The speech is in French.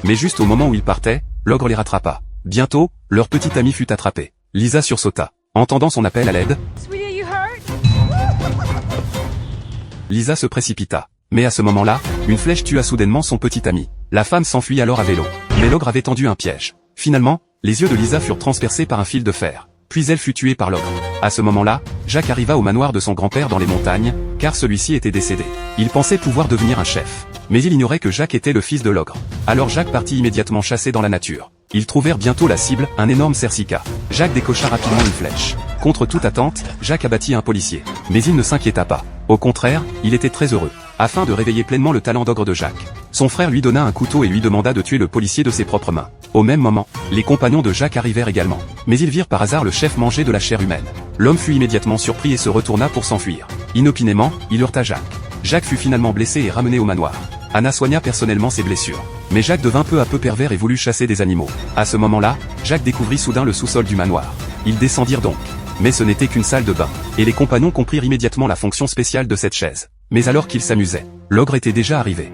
Mais juste au moment où ils partaient, l'ogre les rattrapa. Bientôt, leur petite amie fut attrapée. Lisa sursauta. Entendant son appel à l'aide, Lisa se précipita. Mais à ce moment-là, une flèche tua soudainement son petit ami. La femme s'enfuit alors à vélo. Mais l'ogre avait tendu un piège. Finalement, les yeux de Lisa furent transpercés par un fil de fer. Puis elle fut tuée par l'ogre. À ce moment-là, Jacques arriva au manoir de son grand-père dans les montagnes, car celui-ci était décédé. Il pensait pouvoir devenir un chef. Mais il ignorait que Jacques était le fils de l'ogre. Alors Jacques partit immédiatement chasser dans la nature. Ils trouvèrent bientôt la cible, un énorme cercica. Jacques décocha rapidement une flèche. Contre toute attente, Jacques abattit un policier. Mais il ne s'inquiéta pas. Au contraire, il était très heureux. Afin de réveiller pleinement le talent d'ogre de Jacques, son frère lui donna un couteau et lui demanda de tuer le policier de ses propres mains. Au même moment, les compagnons de Jacques arrivèrent également. Mais ils virent par hasard le chef manger de la chair humaine. L'homme fut immédiatement surpris et se retourna pour s'enfuir. Inopinément, il heurta Jacques. Jacques fut finalement blessé et ramené au manoir. Anna soigna personnellement ses blessures. Mais Jacques devint peu à peu pervers et voulut chasser des animaux. À ce moment-là, Jacques découvrit soudain le sous-sol du manoir. Ils descendirent donc. Mais ce n'était qu'une salle de bain. Et les compagnons comprirent immédiatement la fonction spéciale de cette chaise. Mais alors qu'ils s'amusaient, l'ogre était déjà arrivé.